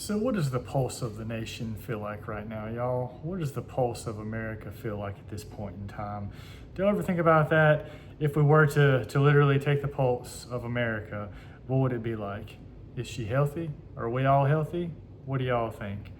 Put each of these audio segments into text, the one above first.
So what does the pulse of the nation feel like right now, y'all? What does the pulse of America feel like at this point in time? Do you ever think about that? If we were to literally take the pulse of America, what would it be like? Is she healthy? Are we all healthy? What do y'all think?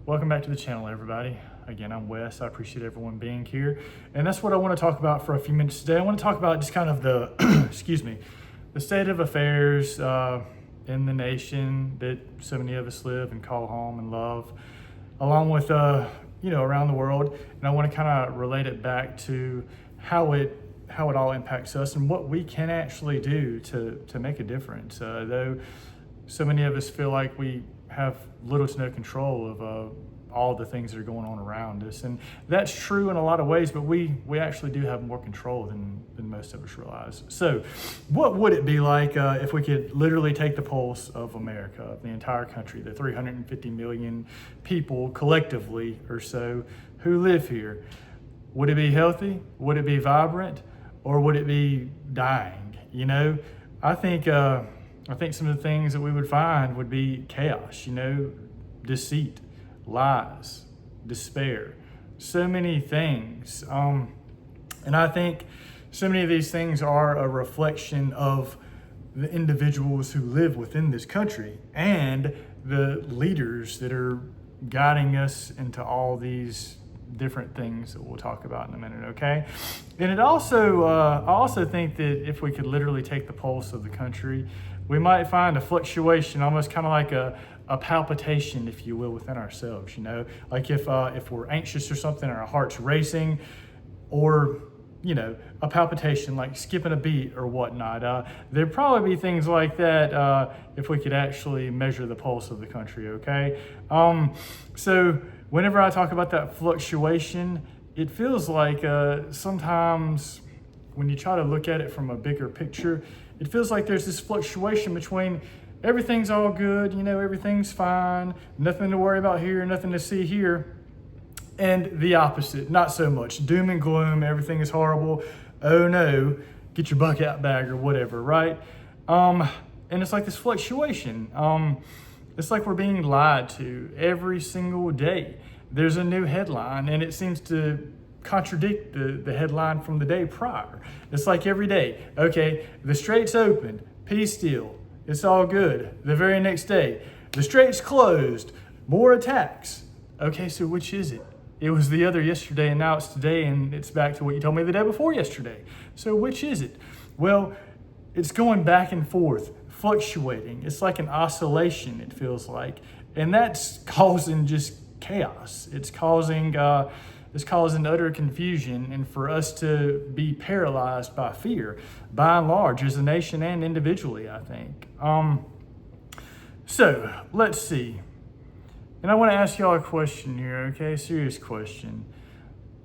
Welcome back to the channel, everybody. Again, I'm Wes. I appreciate everyone being here. And that's what I want to talk about for a few minutes today. I want to talk about just kind of the, the state of affairs in the nation that so many of us live and call home and love, along with, around the world. And I want to kind of relate it back to how it all impacts us and what we can actually do to make a difference. Though so many of us feel like we have little to no control of all the things that are going on around us. And that's true in a lot of ways, but we actually do have more control than most of us realize. So what would it be like if we could literally take the pulse of America, of the entire country, the 350 million people collectively or so who live here? Would it be healthy? Would it be vibrant? Or would it be dying? I think some of the things that we would find would be chaos, deceit, lies, despair, so many things. And I think so many of these things are a reflection of the individuals who live within this country and the leaders that are guiding us into all these different things that we'll talk about in a minute, okay? And it also, I also think that if we could literally take the pulse of the country, we might find a fluctuation, almost kind of like a palpitation, if you will, within ourselves, like if we're anxious or something, our heart's racing, or a palpitation like skipping a beat or whatnot. There'd probably be things like that if we could actually measure the pulse of the country, okay? So whenever I talk about that fluctuation, it feels like sometimes when you try to look at it from a bigger picture, it feels like there's this fluctuation between everything's all good, everything's fine, nothing to worry about here, nothing to see here, and the opposite, not so much. Doom and gloom, everything is horrible. Oh no, get your buck out bag or whatever, right? And it's like this fluctuation. It's like we're being lied to every single day. There's a new headline and it seems to contradict the headline from the day prior. It's like every day, okay, the strait's open, peace deal, it's all good. The very next day, the strait's closed, more attacks. Okay, so which is it? It was the other yesterday and now it's today and it's back to what you told me the day before yesterday. So which is it? Well, it's going back and forth, fluctuating. It's like an oscillation, it feels like. And that's causing just chaos. It's causing utter confusion, and for us to be paralyzed by fear, by and large, as a nation and individually, I think. So let's see. And I want to ask y'all a question here, okay? Serious question.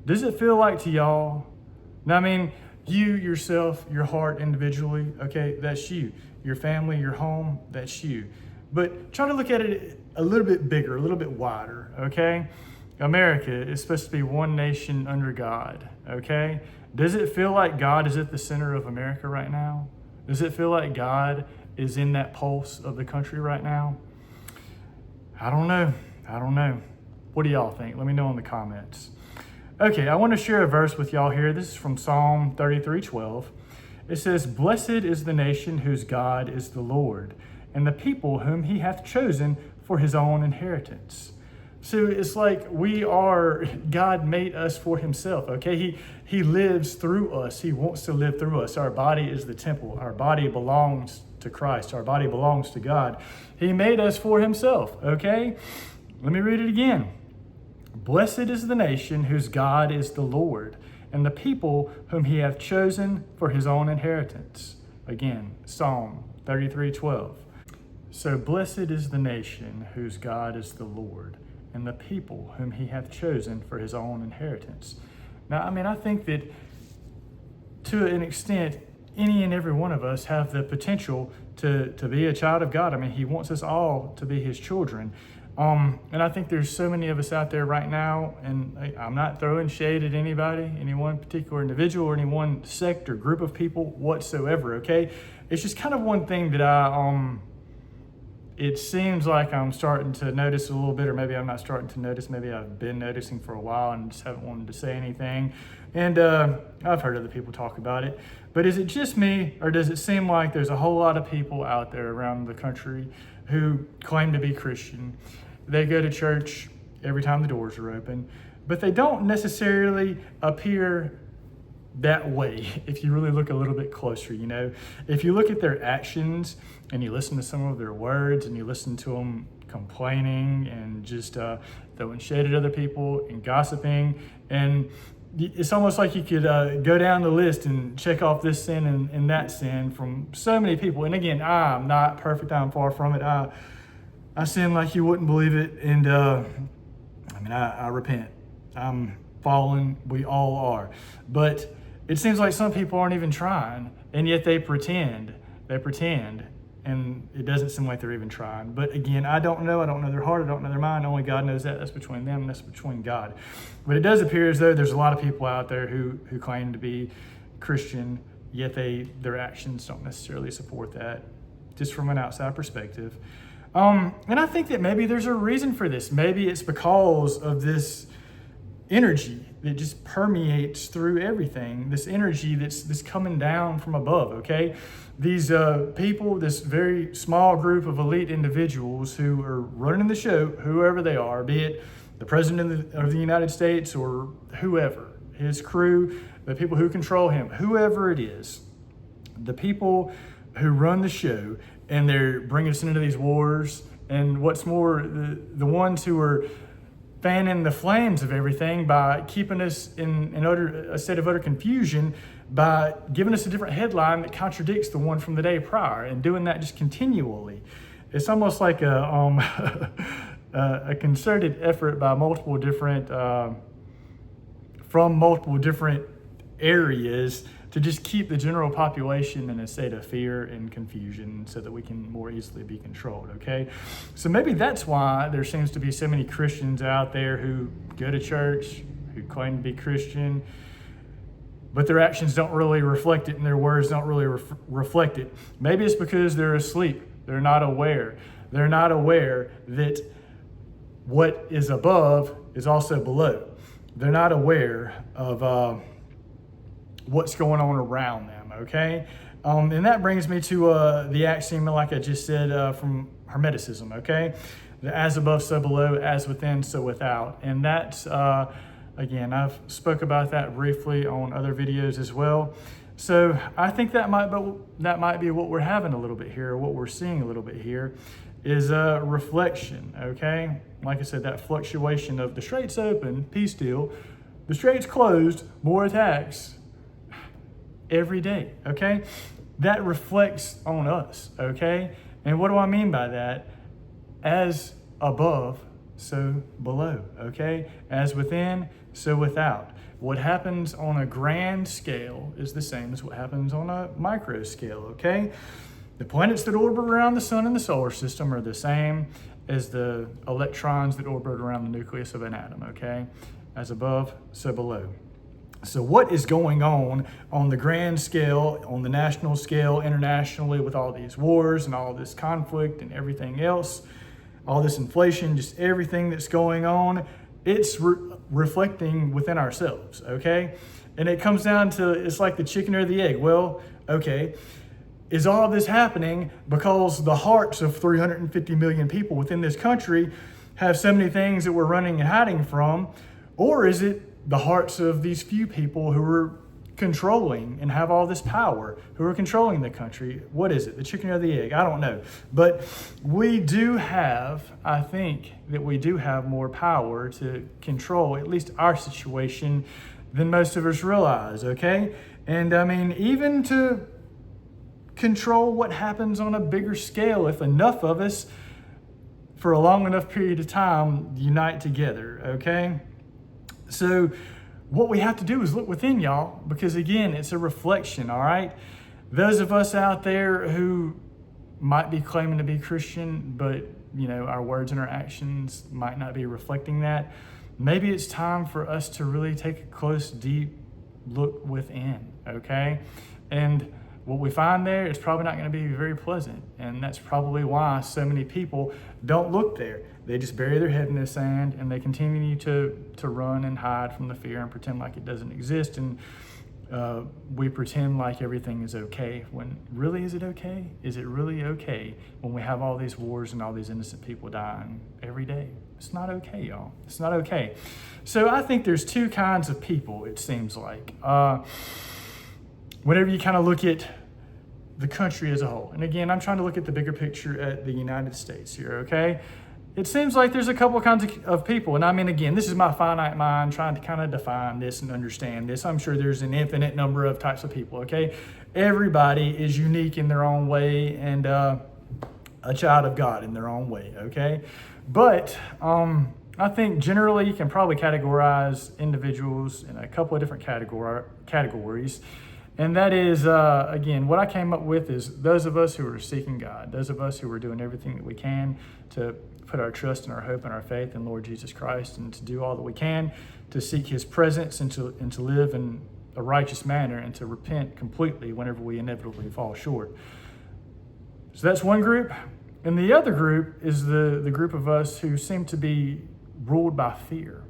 Does it feel like to y'all? Now, I mean, you yourself, your heart individually, okay, that's you. Your family, your home, that's you. But try to look at it a little bit bigger, a little bit wider, okay? America is supposed to be one nation under God, okay? Does it feel like God is at the center of America right now? Does it feel like God is in that pulse of the country right now? I don't know. What do y'all think? Let me know in the comments. Okay, I want to share a verse with y'all here. This is from Psalm 33:12. It says, "Blessed is the nation whose God is the Lord, and the people whom he hath chosen for his own inheritance." So it's like God made us for himself, okay? He lives through us. He wants to live through us. Our body is the temple. Our body belongs to Christ. Our body belongs to God. He made us for himself, okay? Let me read it again. "Blessed is the nation whose God is the Lord, and the people whom he hath chosen for his own inheritance." Again, Psalm 33:12. So blessed is the nation whose God is the Lord, and the people whom he hath chosen for his own inheritance. Now, I mean, I think that to an extent, any and every one of us have the potential to be a child of God. I mean, he wants us all to be his children. And I think there's so many of us out there right now, and I'm not throwing shade at anybody, any one particular individual or any one sect or group of people whatsoever, okay? It's just kind of one thing that it seems like I'm starting to notice a little bit, or maybe I'm not starting to notice. Maybe I've been noticing for a while and just haven't wanted to say anything. And I've heard other people talk about it. But is it just me, or does it seem like there's a whole lot of people out there around the country who claim to be Christian? They go to church every time the doors are open, but they don't necessarily appear that way if you really look a little bit closer. If you look at their actions and you listen to some of their words and you listen to them complaining and just throwing shade at other people and gossiping, and it's almost like you could go down the list and check off this sin and that sin from so many people. And again, I'm not perfect. I'm far from it. I sin like you wouldn't believe it. And I repent. I'm fallen. We all are. But it seems like some people aren't even trying, and yet they pretend, and it doesn't seem like they're even trying. But again, I don't know their heart, I don't know their mind. Only God knows that. That's between them and that's between God. But it does appear as though there's a lot of people out there who claim to be Christian, yet their actions don't necessarily support that, just from an outside perspective. And I think that maybe there's a reason for this. Maybe it's because of this energy that just permeates through everything, this energy that's coming down from above, okay? These people, this very small group of elite individuals who are running the show, whoever they are, be it the President of the United States or whoever, his crew, the people who control him, whoever it is, the people who run the show, and they're bringing us into these wars, and what's more, the ones who are fanning the flames of everything by keeping us in a state of utter confusion by giving us a different headline that contradicts the one from the day prior, and doing that just continually. It's almost like a concerted effort by multiple different areas to just keep the general population in a state of fear and confusion so that we can more easily be controlled, okay? So maybe that's why there seems to be so many Christians out there who go to church, who claim to be Christian, but their actions don't really reflect it and their words don't really reflect it. Maybe it's because they're asleep. They're not aware. They're not aware that what is above is also below. They're not aware of what's going on around them, okay? And that brings me to the axiom, like I just said, from Hermeticism, okay? The as above, so below, as within, so without. And that's, again, I've spoke about that briefly on other videos as well. So I think that might be what we're having a little bit here, what we're seeing a little bit here, is a reflection, okay? Like I said, that fluctuation of the straits open, peace deal, the straits closed, more attacks, every day, okay? That reflects on us, okay? And what do I mean by that? As above, so below, okay? As within, so without. What happens on a grand scale is the same as what happens on a micro scale, okay? The planets that orbit around the sun in the solar system are the same as the electrons that orbit around the nucleus of an atom, okay? As above, so below. So what is going on the grand scale, on the national scale, internationally, with all these wars and all this conflict and everything else, all this inflation, just everything that's going on, it's reflecting within ourselves, okay? And it comes down to, it's like the chicken or the egg. Well, okay, is all of this happening because the hearts of 350 million people within this country have so many things that we're running and hiding from, or is it the hearts of these few people who are controlling and have all this power, who are controlling the country? What is it, the chicken or the egg? I don't know. But we do have, I think that we do have more power to control at least our situation than most of us realize, okay? And I mean, even to control what happens on a bigger scale, if enough of us for a long enough period of time unite together, okay? So what we have to do is look within, y'all, because again, it's a reflection, all right? Those of us out there who might be claiming to be Christian, but our words and our actions might not be reflecting that. Maybe it's time for us to really take a close, deep look within, okay? And what we find there is probably not going to be very pleasant. And that's probably why so many people don't look there. They just bury their head in the sand and they continue to run and hide from the fear and pretend like it doesn't exist. And we pretend like everything is okay, when really, is it okay? Is it really okay when we have all these wars and all these innocent people dying every day? It's not okay, y'all. It's not okay. So I think there's two kinds of people, it seems like. Whenever you kind of look at the country as a whole, and again, I'm trying to look at the bigger picture at the United States here, okay? It seems like there's a couple kinds of people. And I mean, again, this is my finite mind trying to kind of define this and understand this. I'm sure there's an infinite number of types of people, okay? Everybody is unique in their own way and a child of God in their own way, okay? But I think generally you can probably categorize individuals in a couple of different categories. And that is, again, what I came up with is those of us who are seeking God, those of us who are doing everything that we can to put our trust and our hope and our faith in Lord Jesus Christ, and to do all that we can to seek his presence and to live in a righteous manner and to repent completely whenever we inevitably fall short. So that's one group. And the other group is the group of us who seem to be ruled by fear.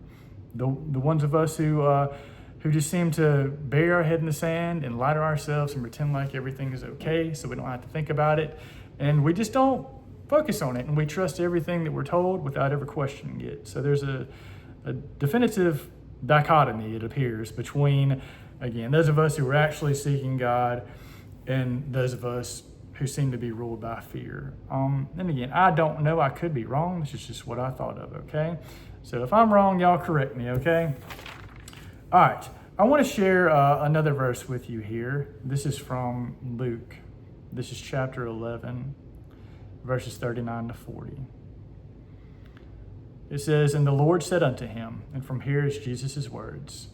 The ones of us who just seem to bury our head in the sand and lie to ourselves and pretend like everything is okay so we don't have to think about it. And we just don't focus on it, and we trust everything that we're told without ever questioning it. So there's a definitive dichotomy, it appears, between, again, those of us who are actually seeking God and those of us who seem to be ruled by fear. And again, I don't know, I could be wrong. This is just what I thought of, okay? So if I'm wrong, y'all correct me, okay? All right, I want to share another verse with you here. This is from Luke. This is chapter 11, verses 39 to 40. It says, "And the Lord said unto him," and from here is Jesus' words,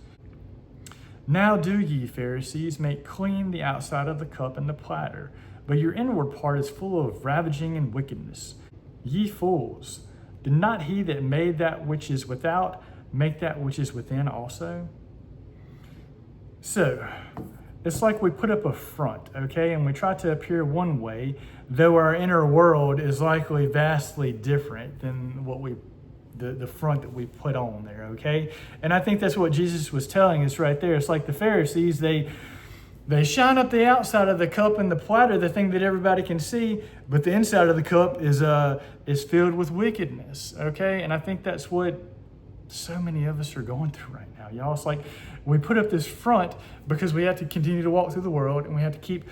"Now do ye, Pharisees, make clean the outside of the cup and the platter, but your inward part is full of ravaging and wickedness. Ye fools, did not he that made that which is without make that which is within also?" So, it's like we put up a front, okay, and we try to appear one way, though our inner world is likely vastly different than what the front that we put on there, okay? And I think that's what Jesus was telling us right there. It's like the Pharisees, they shine up the outside of the cup and the platter, the thing that everybody can see, but the inside of the cup is filled with wickedness, okay? And I think that's what so many of us are going through right now, y'all. It's like we put up this front because we have to continue to walk through the world, and we have to keep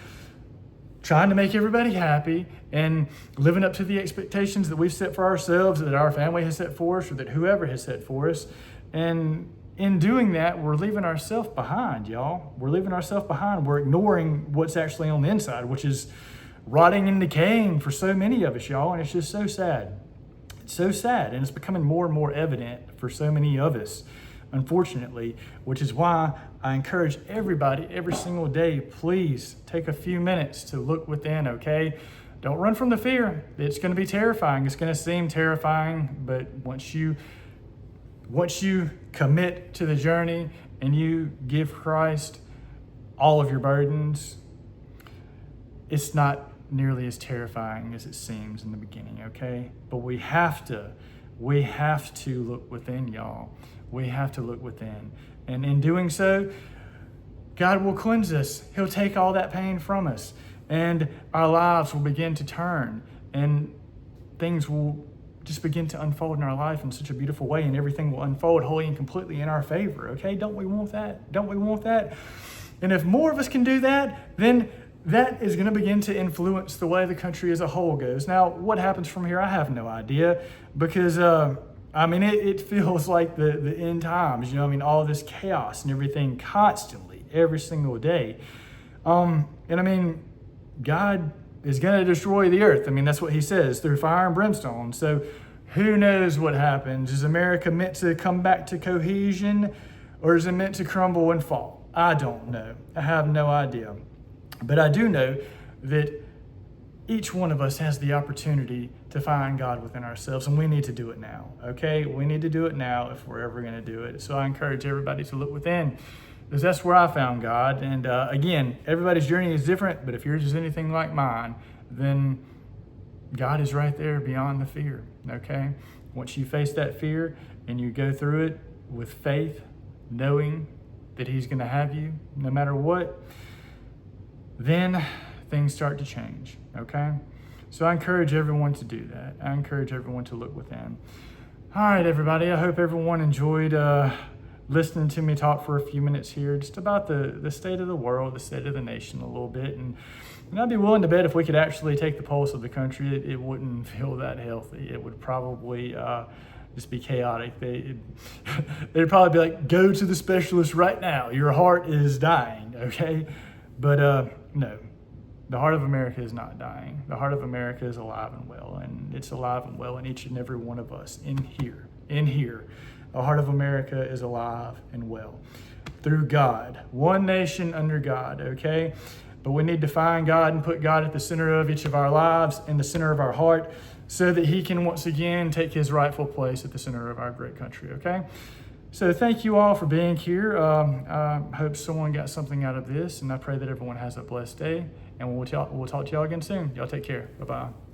trying to make everybody happy and living up to the expectations that we've set for ourselves, that our family has set for us, or that whoever has set for us. And in doing that, we're leaving ourselves behind, y'all. We're leaving ourselves behind. We're ignoring what's actually on the inside, which is rotting and decaying for so many of us, y'all. And it's just so sad. It's so sad, and it's becoming more and more evident for so many of us, unfortunately, which is why I encourage everybody every single day, please take a few minutes to look within, okay? Don't run from the fear. It's going to be terrifying. It's going to seem terrifying, but once you commit to the journey and you give Christ all of your burdens, it's not nearly as terrifying as it seems in the beginning, okay? But we have to look within, y'all. We have to look within. And in doing so, God will cleanse us. He'll take all that pain from us. And our lives will begin to turn. And things will just begin to unfold in our life in such a beautiful way. And everything will unfold wholly and completely in our favor, okay? Don't we want that? Don't we want that? And if more of us can do that, then that is going to begin to influence the way the country as a whole goes. Now, what happens from here, I have no idea, because, it feels like the end times, all this chaos and everything constantly, every single day. God is going to destroy the earth. That's what he says, through fire and brimstone. So who knows what happens? Is America meant to come back to cohesion, or is it meant to crumble and fall? I don't know. I have no idea. But I do know that each one of us has the opportunity to find God within ourselves, and we need to do it now, okay? We need to do it now if we're ever going to do it. So I encourage everybody to look within. because that's where I found God. And again, everybody's journey is different, but if yours is anything like mine, then God is right there beyond the fear, okay? Once you face that fear and you go through it with faith, knowing that he's going to have you no matter what, then things start to change, okay? So I encourage everyone to do that. I encourage everyone to look within. All right, everybody, I hope everyone enjoyed listening to me talk for a few minutes here just about the state of the world, the state of the nation a little bit. And I'd be willing to bet if we could actually take the pulse of the country, it wouldn't feel that healthy. It would probably just be chaotic. They'd probably be like, go to the specialist right now. Your heart is dying, okay? But no, the heart of America is not dying. The heart of America is alive and well, and it's alive and well in each and every one of us in here. The heart of America is alive and well through God. One nation under God, okay? But we need to find God and put God at the center of each of our lives, in the center of our heart, so that he can once again take his rightful place at the center of our great country, okay? So thank you all for being here. I hope someone got something out of this, and I pray that everyone has a blessed day. And we'll talk to y'all again soon. Y'all take care. Bye-bye.